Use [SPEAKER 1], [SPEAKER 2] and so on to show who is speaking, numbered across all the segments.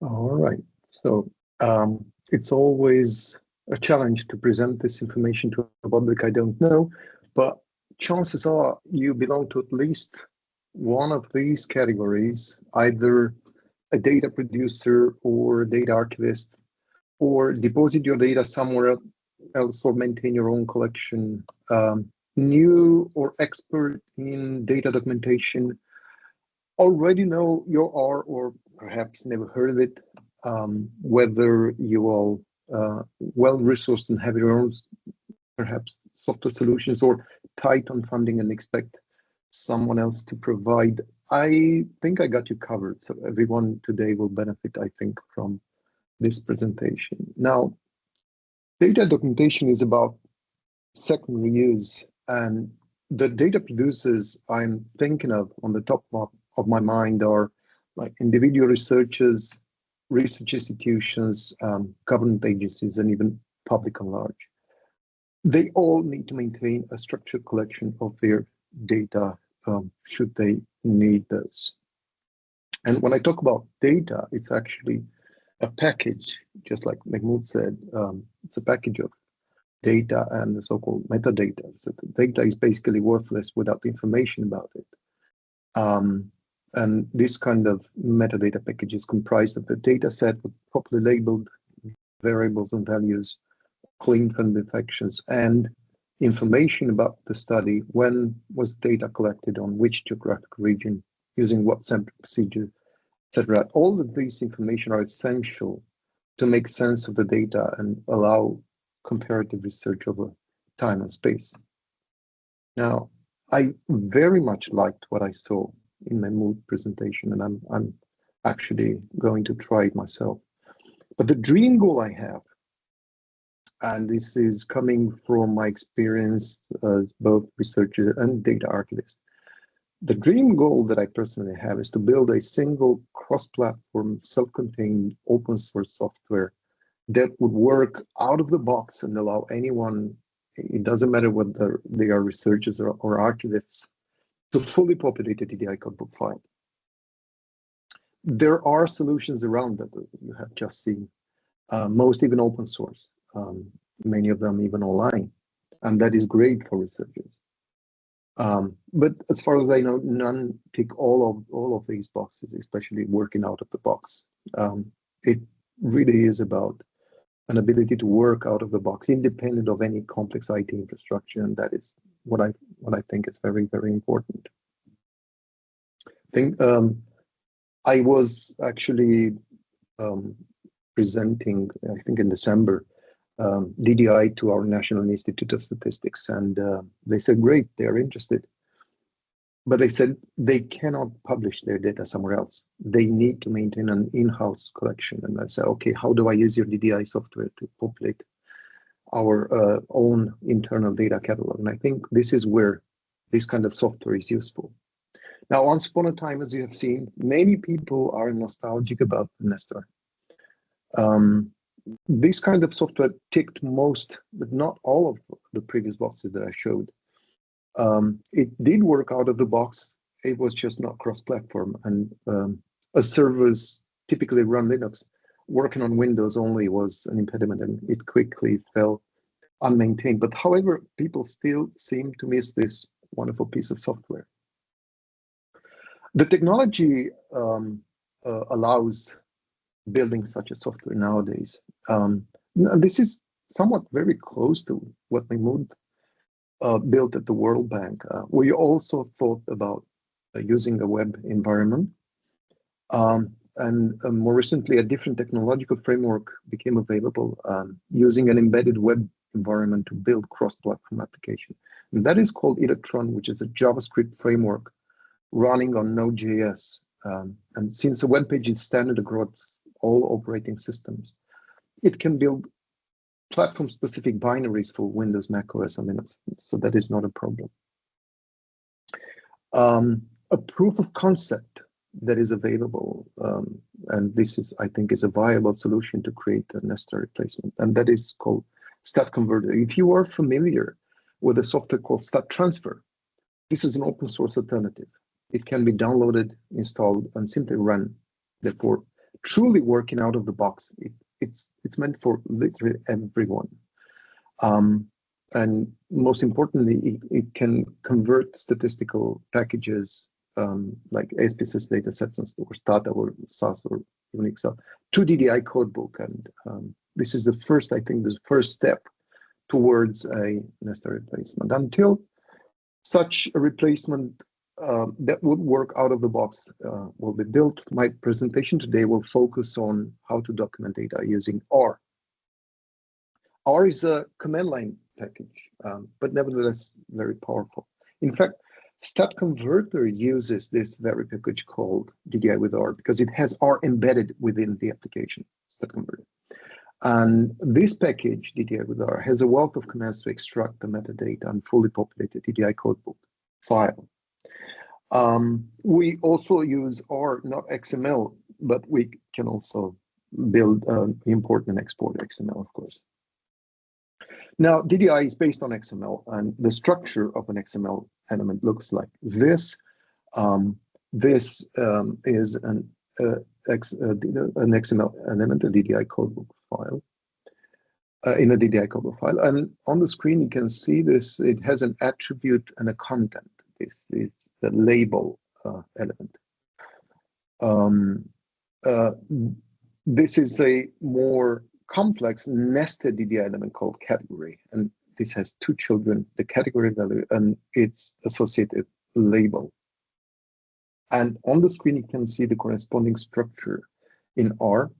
[SPEAKER 1] All right. So it's always a challenge to present this information to a public I don't know, but chances are you belong to at least one of these categories, either a data producer or a data archivist, or deposit your data somewhere else or maintain your own collection, new or expert in data documentation, already know your R or perhaps never heard of it, whether you are well-resourced and have your own perhaps software solutions or tight on funding and expect someone else to provide. I think I got you covered. So everyone today will benefit, I think, from this presentation. Now, data documentation is about secondary use, and the data producers I'm thinking of on the top of my mind are like individual researchers, research institutions, government agencies, and even public and large. They all need to maintain a structured collection of their data should they need those. And when I talk about data, it's actually a package, just like Mahmoud said. It's a package of data and the so-called metadata. So the data is basically worthless without the information about it. And this kind of metadata package is comprised of the data set with properly labeled variables and values, clean from defections, and information about the study, when was data collected, on which geographic region, using what sampling procedure, etc. All of these information are essential to make sense of the data and allow comparative research over time and space. Now, I very much liked what I saw in my mood presentation, and I'm actually going to try it myself. But the dream goal I have, and this is coming from my experience as both researcher and data archivist, the dream goal that I personally have is to build a single cross-platform, self-contained, open source software that would work out of the box and allow anyone, it doesn't matter whether they are researchers or archivists, to fully populate a DDI codebook file. There are solutions around that you have just seen, most even open source, many of them even online, and that is great for researchers. But as far as I know, none tick all of these boxes, especially working out of the box. It really is about an ability to work out of the box, independent of any complex IT infrastructure, and that is what I think is very, very important. I was actually presenting, I think in December, DDI to our National Institute of Statistics, and they said, great, they are interested. But they said they cannot publish their data somewhere else. They need to maintain an in-house collection. And I said, okay, how do I use your DDI software to populate our own internal data catalog? And I think this is where this kind of software is useful. Now, once upon a time, as you have seen, many people are nostalgic about Nestor. This kind of software ticked most, but not all of the previous boxes that I showed. It did work out of the box. It was just not cross-platform, and as servers typically run Linux, working on Windows only was an impediment, and it quickly fell unmaintained. But however, people still seem to miss this wonderful piece of software. The technology allows building such a software nowadays. This is somewhat very close to what Mahmoud built at the World Bank. We also thought about using a web environment. And more recently, a different technological framework became available, using an embedded web environment to build cross-platform application. And that is called Electron, which is a JavaScript framework running on Node.js. And since the web page is standard across all operating systems, it can build platform-specific binaries for Windows, Mac OS, and Linux. So that is not a problem. A proof of concept that is available, and this is, I think, is a viable solution to create a Nestor replacement, and that is called Stat Converter. If you are familiar with a software called Stat Transfer, this is an open source alternative. It can be downloaded, installed, and simply run. Therefore, truly working out of the box. It's meant for literally everyone. And most importantly, it can convert statistical packages like SPSS data sets and stores, data or SAS or even Excel to DDI codebook. And this is the first, I think, the first step towards a necessary replacement. Until such a replacement that would work out of the box will be built, my presentation today will focus on how to document data using R. R is a command line package, but nevertheless very powerful. In fact, StatConverter uses this very package called DDIwR because it has R embedded within the application, StatConverter. And this package, DDIwR, has a wealth of commands to extract the metadata and fully populated DDI codebook file. We also use R, not XML, but we can also build, import and export XML, of course. Now, DDI is based on XML, and the structure of an XML element looks like this. This is an XML element, a DDI codebook file, in a DDI codebook file. And on the screen, you can see this. It has an attribute and a content. This is the label element. This is a more complex nested DDI element called category, and this has two children, the category value and its associated label. And on the screen, you can see the corresponding structure in R.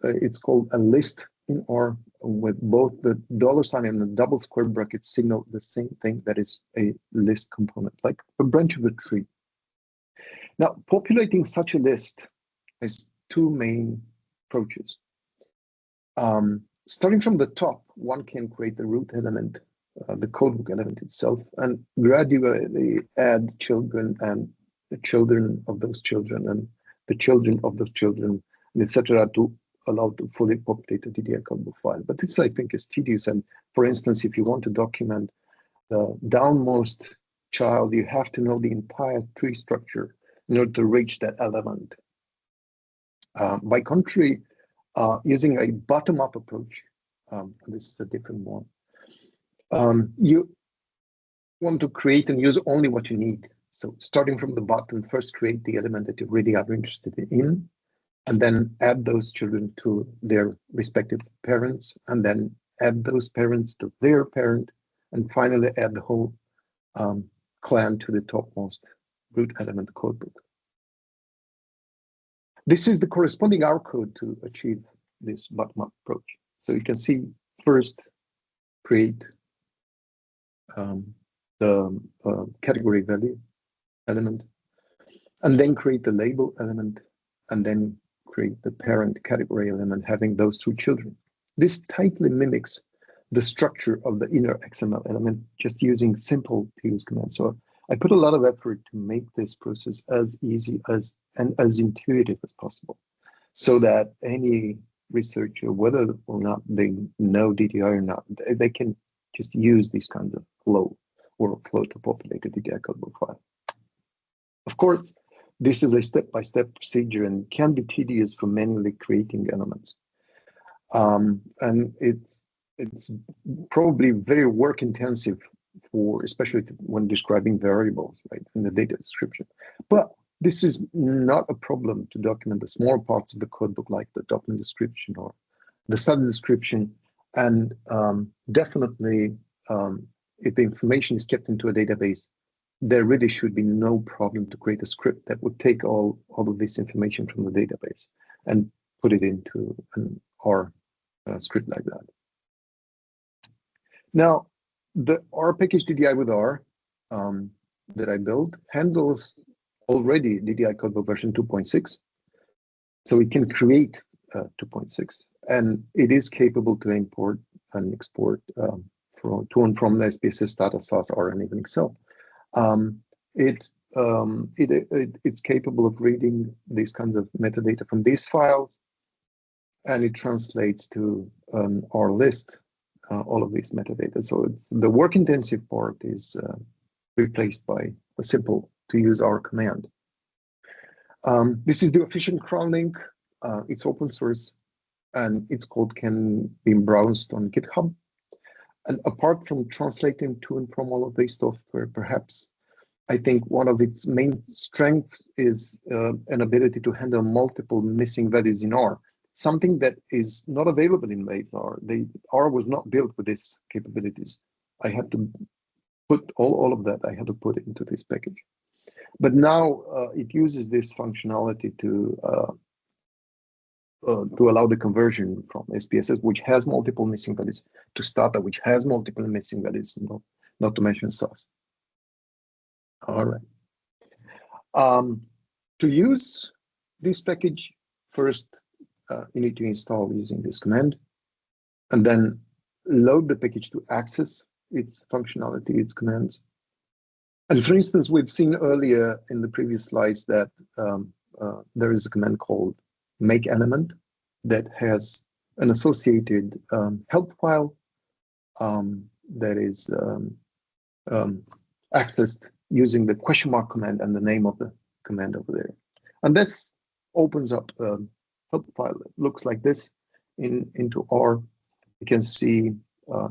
[SPEAKER 1] It's called a list in R, with both the $sign and the double square brackets signal the same thing, that is a list component, like a branch of a tree. Now, populating such a list has two main approaches. Starting from the top, one can create the root element, the codebook element itself, and gradually add children and the children of those children and the children of those children, and etc. to allow to fully populate a DDI codebook file. But this, I think, is tedious. And for instance, if you want to document the downmost child, you have to know the entire tree structure in order to reach that element. By contrary, using a bottom-up approach, this is a different one. You want to create and use only what you need. So starting from the bottom, first create the element that you really are interested in, and then add those children to their respective parents, and then add those parents to their parent, and finally add the whole clan to the topmost root element codebook. This is the corresponding R code to achieve this bottom-up approach. So you can see first create the category value element, and then create the label element, and then create the parent category element having those two children. This tightly mimics the structure of the inner XML element, just using simple to use commands. So I put a lot of effort to make this process as easy as and as intuitive as possible, so that any researcher, whether or not they know DDI or not, they can just use these kinds of workflow to populate a DDI codebook file. Of course, this is a step-by-step procedure and can be tedious for manually creating elements. And it's probably very work-intensive for, especially when describing variables, right, in the data description. But this is not a problem to document the small parts of the codebook, like the document description or the study description. And definitely, if the information is kept into a database, there really should be no problem to create a script that would take all of this information from the database and put it into an R script like that. Now, the R package DDIwR that I built handles already DDI codebook version 2.6. So we can create 2.6, and it is capable to import and export to and from the SPSS data, SAS, R, and even Excel. It's capable of reading these kinds of metadata from these files, and it translates to an R list all of these metadata. So the work-intensive part is replaced by a simple to use R command. This is the official crawl link. It's open source, and its code can be browsed on GitHub. And apart from translating to and from all of this software, perhaps I think one of its main strengths is an ability to handle multiple missing values in R, something that is not available in late R. R was not built with these capabilities. I had to put all of that, I had to put it into this package. But now it uses this functionality to allow the conversion from SPSS, which has multiple missing values, to Stata, which has multiple missing values, not to mention SAS. All right. To use this package, first you need to install using this command, and then load the package to access its functionality, its commands. And for instance, we've seen earlier in the previous slides that there is a command called make element that has an associated help file that is accessed using the question mark command and the name of the command over there. And this opens up a help file that looks like this into R. You can see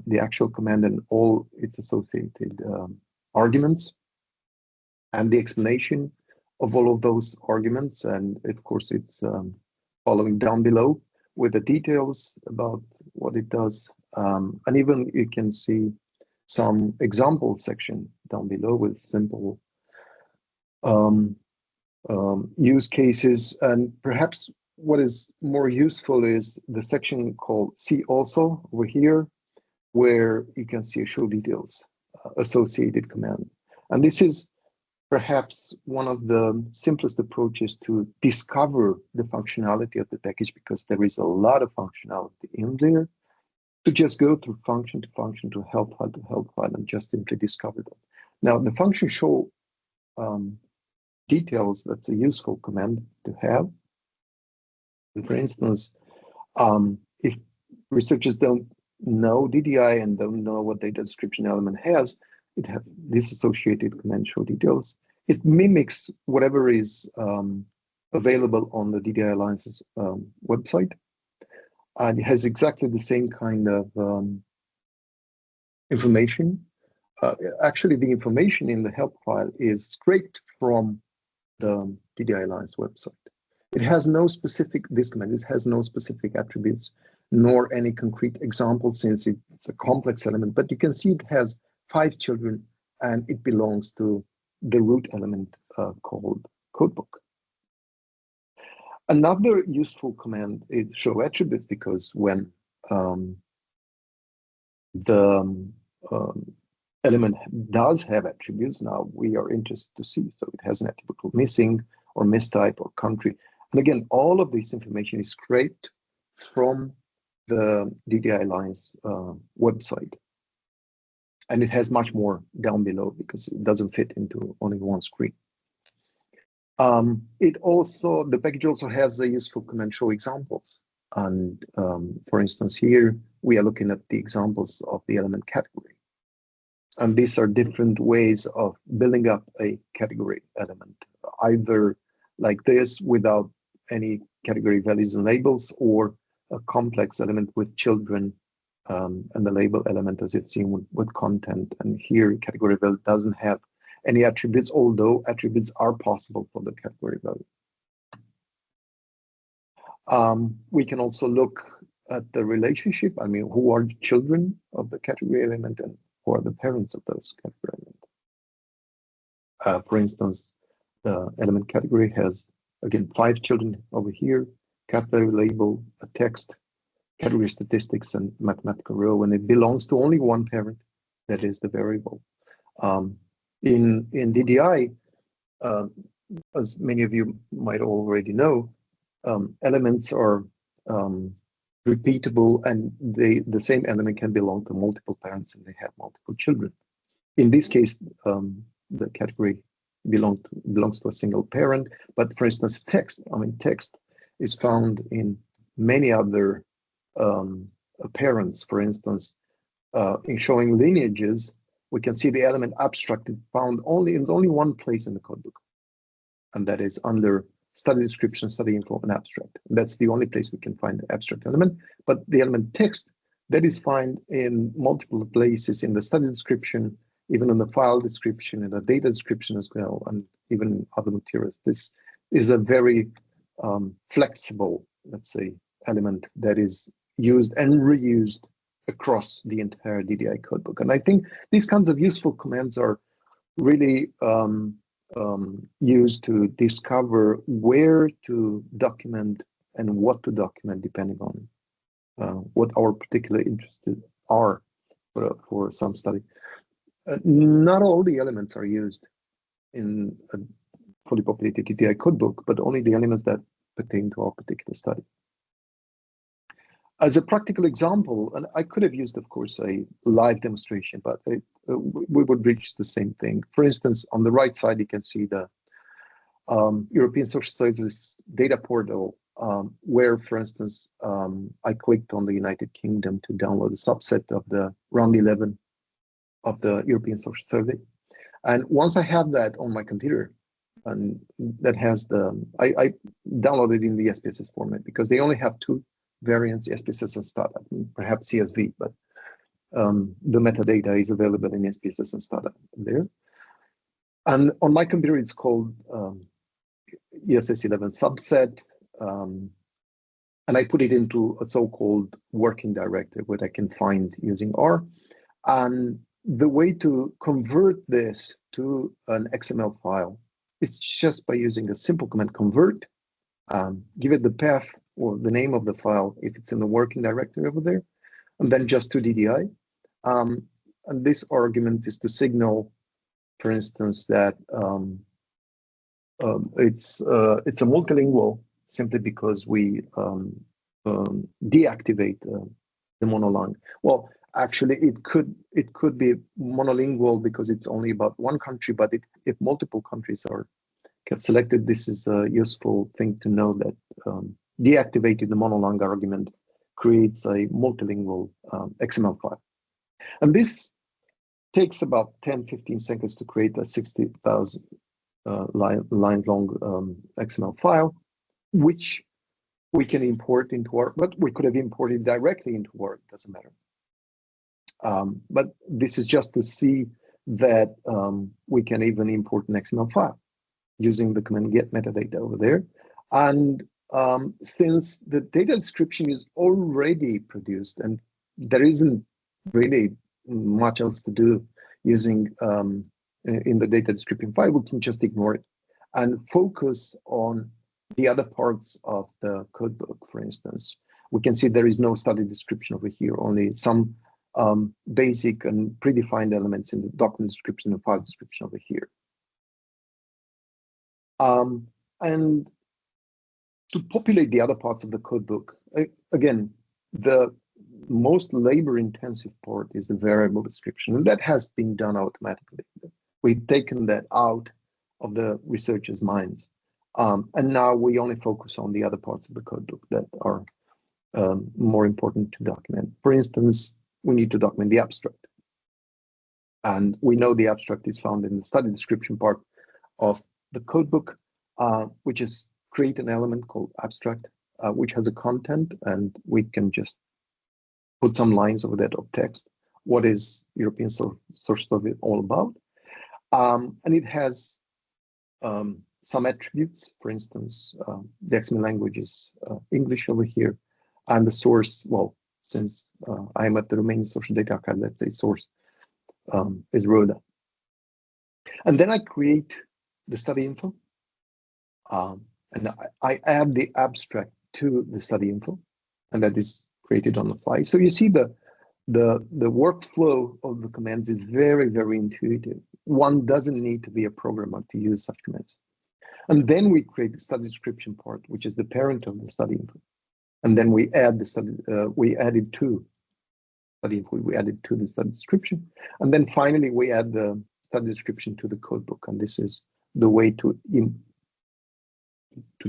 [SPEAKER 1] the actual command and all its associated arguments and the explanation of all of those arguments. And of course, it's following down below with the details about what it does. And even you can see some example section down below with simple use cases. And perhaps what is more useful is the section called See Also over here, where you can see a show details associated command. And this is perhaps one of the simplest approaches to discover the functionality of the package, because there is a lot of functionality in there. To just go through function to function to help file and just simply discover them. Now, the function show details, that's a useful command to have. For instance, if researchers don't know DDI and don't know what data description element has, it has this associated command show details. It mimics whatever is available on the DDI Alliance's website. And it has exactly the same kind of information. Actually, the information in the help file is scraped from the DDI Alliance website. It has no specific, this command, it has no specific attributes, nor any concrete examples, since it's a complex element. But you can see it has 5 children, and it belongs to the root element called codebook. Another useful command is show attributes, because when the element does have attributes, now we are interested to see. So it has an attribute called missing or mistype or country. And again, all of this information is scraped from the DDI Alliance website. And it has much more down below because it doesn't fit into only one screen. The package also has a useful command show examples. And for instance, here we are looking at the examples of the element category. And these are different ways of building up a category element, either like this without any category values and labels, or a complex element with children and the label element as you've seen with content. And here category value doesn't have any attributes, although attributes are possible for the category value. We can also look at the relationship. I mean, who are the children of the category element and who are the parents of those category elements? For instance, the element category has, again, 5 children over here, category label, a text, category statistics, and mathematical row, and it belongs to only one parent, that is the variable. In DDI, as many of you might already know, elements are repeatable, and the same element can belong to multiple parents and they have multiple children. In this case, the category belongs to a single parent, but for instance, text is found in many other parents. For instance, in showing lineages, we can see the element abstracted found in only one place in the codebook, and that is under study description, study info, and abstract. That's the only place we can find the abstract element. But the element text, that is found in multiple places in the study description, even in the file description, in the data description as well, and even other materials. This is a very flexible, let's say, element that is used and reused across the entire DDI codebook. And I think these kinds of useful commands are really used to discover where to document and what to document depending on what our particular interests are for some study. Not all the elements are used in a fully populated DDI codebook, but only the elements that pertain to our particular study. As a practical example, and I could have used, of course, a live demonstration, but we would reach the same thing. For instance, on the right side, you can see the European Social Service data portal, where, for instance, I clicked on the United Kingdom to download a subset of the round 11 of the European Social Survey. And once I have that on my computer, and that has I downloaded in the SPSS format because they only have two variants, SPSS and Stata, perhaps CSV, but the metadata is available in SPSS and Stata there. And on my computer, it's called ESS 11 subset. And I put it into a so-called working directory, where I can find using R. And the way to convert this to an XML file is just by using a simple command, convert, give it the path or the name of the file if it's in the working directory over there, and then just to DDI. And this argument is to signal, for instance, that it's a multilingual simply because we deactivate the monolang. Well, actually, it could be monolingual because it's only about one country, but if multiple countries are selected, this is a useful thing to know that deactivating the monolang argument creates a multilingual XML file. And this takes about 10-15 seconds to create a 60,000 line long XML file, which we can import into R, but we could have imported directly into R, it doesn't matter. But this is just to see that we can even import an XML file using the command get metadata over there. And since the data description is already produced and there isn't really much else to do using in the data description file, we can just ignore it and focus on the other parts of the codebook. For instance, we can see there is no study description over here, only some basic and predefined elements in the document description and file description over here. And to populate the other parts of the codebook, again, the most labor-intensive part is the variable description, and that has been done automatically. We've taken that out of the researchers' minds, and now we only focus on the other parts of the codebook that are more important to document. For instance, we need to document the abstract, and we know the abstract is found in the study description part of the codebook, which is create an element called abstract, which has a content, and we can just put some lines over that of text. What is European Social Survey all about? And it has some attributes. For instance, the XML language is English over here, and the source, well, since I'm at the Romanian Social Data Archive, let's say source is Roda. And then I create the study info, and I add the abstract to the study info, and that is created on the fly. So you see the workflow of the commands is very, very intuitive. One doesn't need to be a programmer to use such commands. And then we create the study description part, which is the parent of the study info. And then we add the study, we added to study info, we added to the study description. And then finally, we add the study description to the codebook. And this is the way to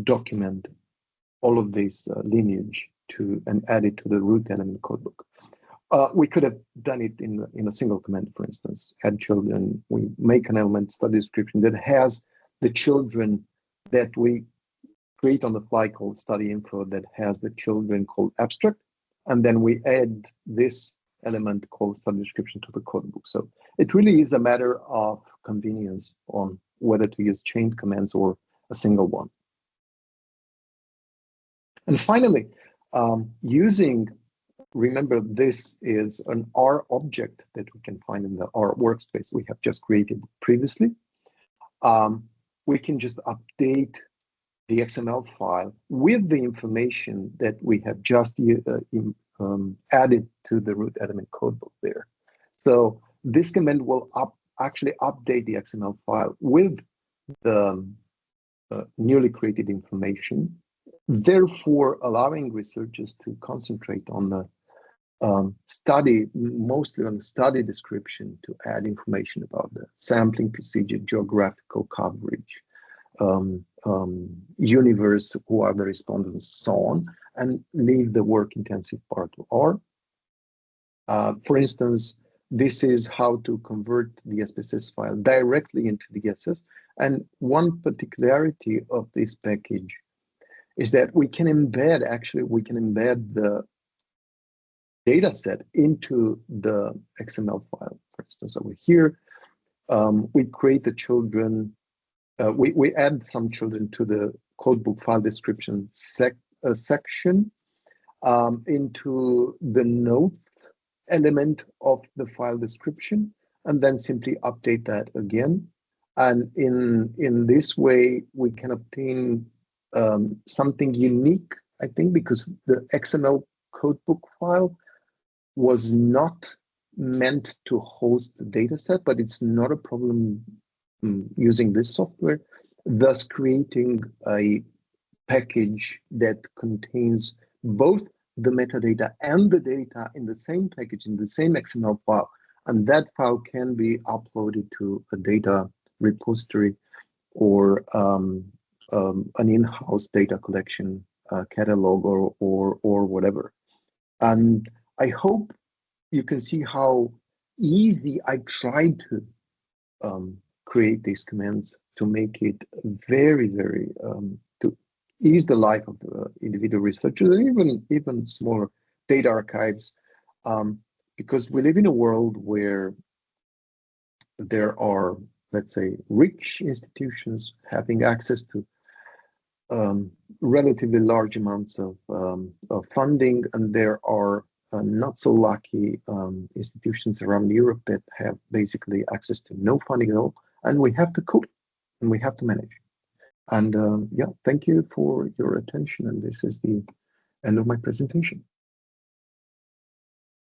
[SPEAKER 1] document all of this lineage and add it to the root element codebook. We could have done it in a single command, for instance, add children. We make an element study description that has the children that we create on the fly called study info that has the children called abstract, and then we add this element called study description to the codebook. So it really is a matter of convenience on whether to use chained commands or a single one. And finally, remember, this is an R object that we can find in the R workspace we have just created previously. We can just update the XML file with the information that we have just added to the root element codebook there. So this command will actually update the XML file with the newly created information, therefore allowing researchers to concentrate on the mostly on the study description, to add information about the sampling procedure, geographical coverage, universe, who are the respondents, and so on, and leave the work-intensive part to R. For instance, this is how to convert the SPSS file directly into the DSS. And one particularity of this package is that we can embed the data set into the XML file. For instance, over here, we create the children, we add some children to the codebook file description section into the note element of the file description, and then simply update that again. And in this way, we can obtain something unique, I think, because the XML codebook file was not meant to host the dataset, but it's not a problem using this software, thus creating a package that contains both the metadata and the data in the same package, in the same XML file. And that file can be uploaded to a data repository or an in-house data collection catalog or whatever. And I hope you can see how easy I tried to create these commands to make it very, very, to ease the life of the individual researchers and even smaller data archives, because we live in a world where there are, let's say, rich institutions having access to relatively large amounts of funding, and there are not so lucky institutions around Europe that have basically access to no funding at all, and we have to cope and we have to manage. And yeah, thank you for your attention, and this is the end of my presentation.